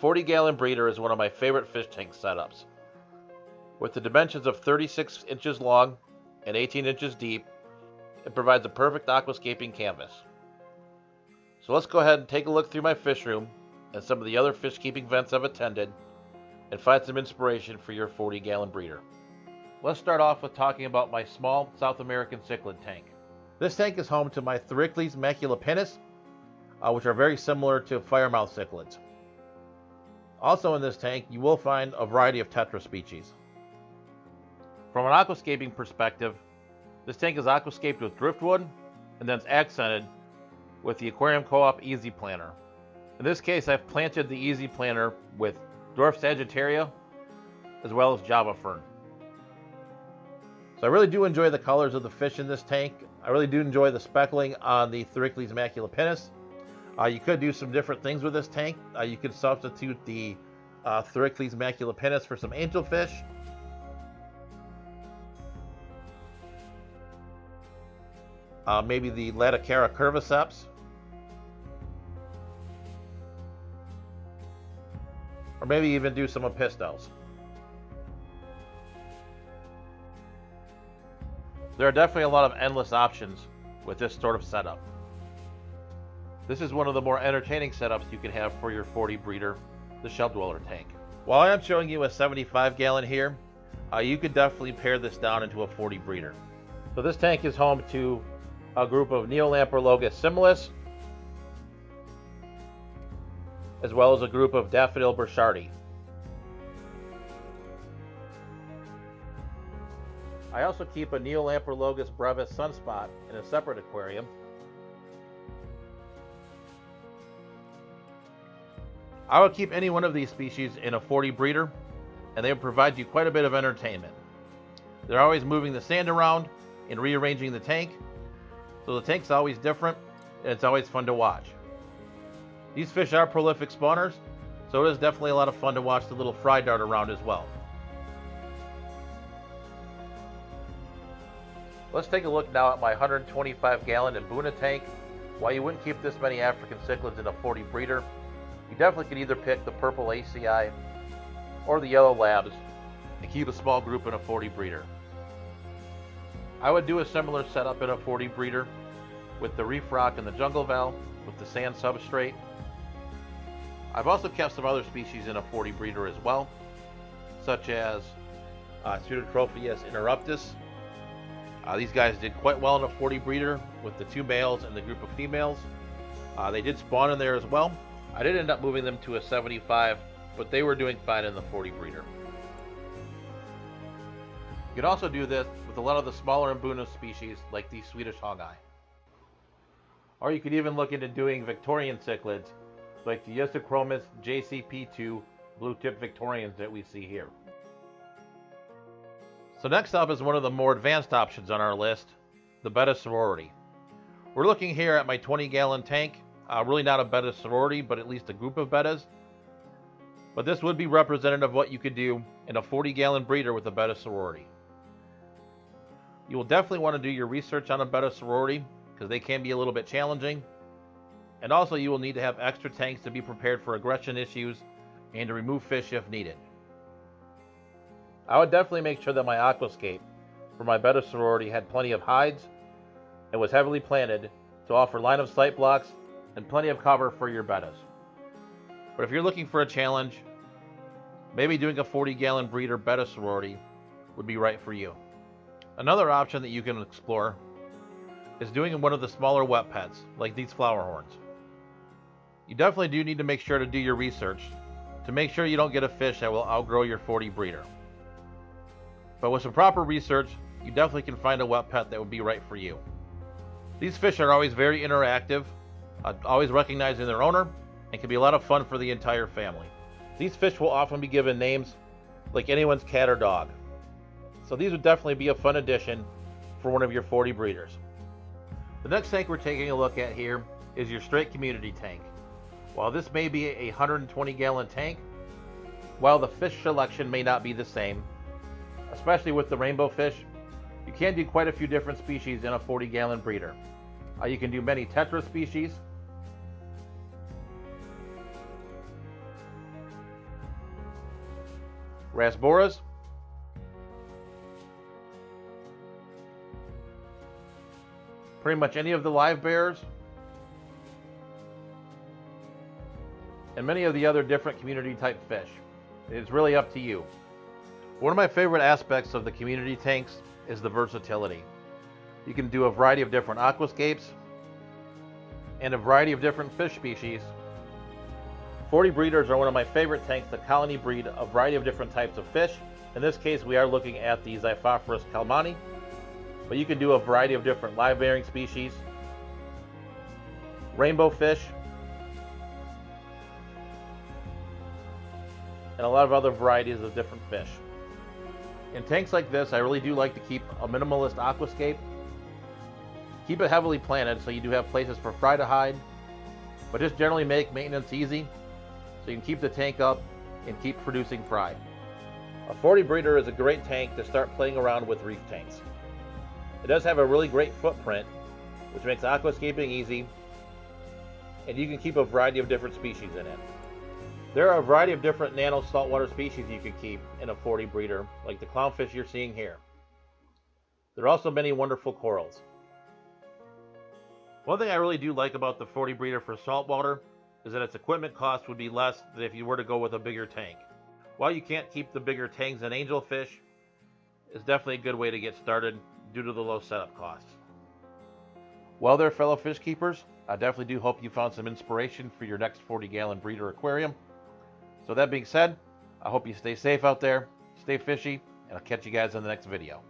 40-gallon breeder is one of my favorite fish tank setups. With the dimensions of 36 inches long and 18 inches deep, it provides a perfect aquascaping canvas. So let's go ahead and take a look through my fish room and some of the other fish keeping vents I've attended and find some inspiration for your 40-gallon breeder. Let's start off with talking about my small South American cichlid tank. This tank is home to my Cichlids maculopinnis, which are very similar to firemouth cichlids. Also in this tank, you will find a variety of tetra species. From an aquascaping perspective, this tank is aquascaped with driftwood and then it's accented with the Aquarium Co-op Easy Planter. In this case, I've planted the Easy Planter with dwarf Sagittaria as well as Java Fern. So I really do enjoy the colors of the fish in this tank. I really do enjoy the speckling on the Cichlids maculopinnis. You could do some different things with this tank. You could substitute the Cichlids maculopinnis for some angelfish. Maybe the Laticara curviceps. Or maybe even do some opistos. There are definitely a lot of endless options with this sort of setup. This is one of the more entertaining setups you can have for your 40 breeder, the shell dweller tank. While I am showing you a 75-gallon here, you could definitely pare this down into a 40 breeder. So this tank is home to a group of Neolamprologus similis, as well as a group of Daffodil burchardi. I also keep a Neolamprologus brevis sunspot in a separate aquarium. I would keep any one of these species in a 40 breeder, and they will provide you quite a bit of entertainment. They're always moving the sand around and rearranging the tank, so the tank's always different, and it's always fun to watch. These fish are prolific spawners, so it is definitely a lot of fun to watch the little fry dart around as well. Let's take a look now at my 125-gallon Mbuna tank. While you wouldn't keep this many African cichlids in a 40 breeder, you definitely could either pick the purple ACI or the yellow labs and keep a small group in a 40 breeder. I would do a similar setup in a 40 breeder with the reef rock and the jungle val with the sand substrate. I've also kept some other species in a 40 breeder as well, such as Pseudotropheus interruptus. These guys did quite well in a 40 breeder with the 2 males and the group of females. They did spawn in there as well. I did end up moving them to a 75, but they were doing fine in the 40 breeder. You can also do this with a lot of the smaller Mbuna species like the Swedish hogeye. Or you could even look into doing Victorian cichlids like the Eusachromis JCP2 blue tip Victorians that we see here. So next up is one of the more advanced options on our list, the Betta Sorority. We're looking here at my 20-gallon tank. Really not a Betta Sorority, but at least a group of Bettas. But this would be representative of what you could do in a 40-gallon breeder with a Betta Sorority. You will definitely want to do your research on a Betta Sorority because they can be a little bit challenging. And also you will need to have extra tanks to be prepared for aggression issues and to remove fish if needed. I would definitely make sure that my aquascape for my Betta Sorority had plenty of hides and was heavily planted to offer line of sight blocks and plenty of cover for your bettas. But if you're looking for a challenge, maybe doing a 40-gallon breeder Betta Sorority would be right for you. Another option that you can explore is doing one of the smaller wet pets, like these flower horns. You definitely do need to make sure to do your research to make sure you don't get a fish that will outgrow your 40 breeder. But with some proper research, you definitely can find a wet pet that would be right for you. These fish are always very interactive, always recognizing their owner, and can be a lot of fun for the entire family. These fish will often be given names like anyone's cat or dog. So these would definitely be a fun addition for one of your 40 breeders. The next tank we're taking a look at here is your straight community tank. While this may be a 120-gallon tank, while the fish selection may not be the same, especially with the rainbow fish, you can do quite a few different species in a 40-gallon breeder. You can do many tetra species. Rasboras, pretty much any of the live bears, and many of the other different community type fish. It's really up to you. One of my favorite aspects of the community tanks is the versatility. You can do a variety of different aquascapes and a variety of different fish species. 40 breeders are one of my favorite tanks that colony breed a variety of different types of fish. In this case, we are looking at the Xiphophorus calmani, but you can do a variety of different live bearing species, rainbow fish, and a lot of other varieties of different fish. In tanks like this, I really do like to keep a minimalist aquascape. Keep it heavily planted so you do have places for fry to hide, but just generally make maintenance easy so you can keep the tank up and keep producing fry. A 40 breeder is a great tank to start playing around with reef tanks. It does have a really great footprint, which makes aquascaping easy, and you can keep a variety of different species in it. There are a variety of different nano saltwater species you can keep in a 40 breeder, like the clownfish you're seeing here. There are also many wonderful corals. One thing I really do like about the 40 breeder for saltwater is that its equipment cost would be less than if you were to go with a bigger tank. While you can't keep the bigger tanks and angelfish, it's definitely a good way to get started due to the low setup costs. Well there, fellow fish keepers, I definitely do hope you found some inspiration for your next 40-gallon breeder aquarium. So that being said, I hope you stay safe out there, stay fishy, and I'll catch you guys in the next video.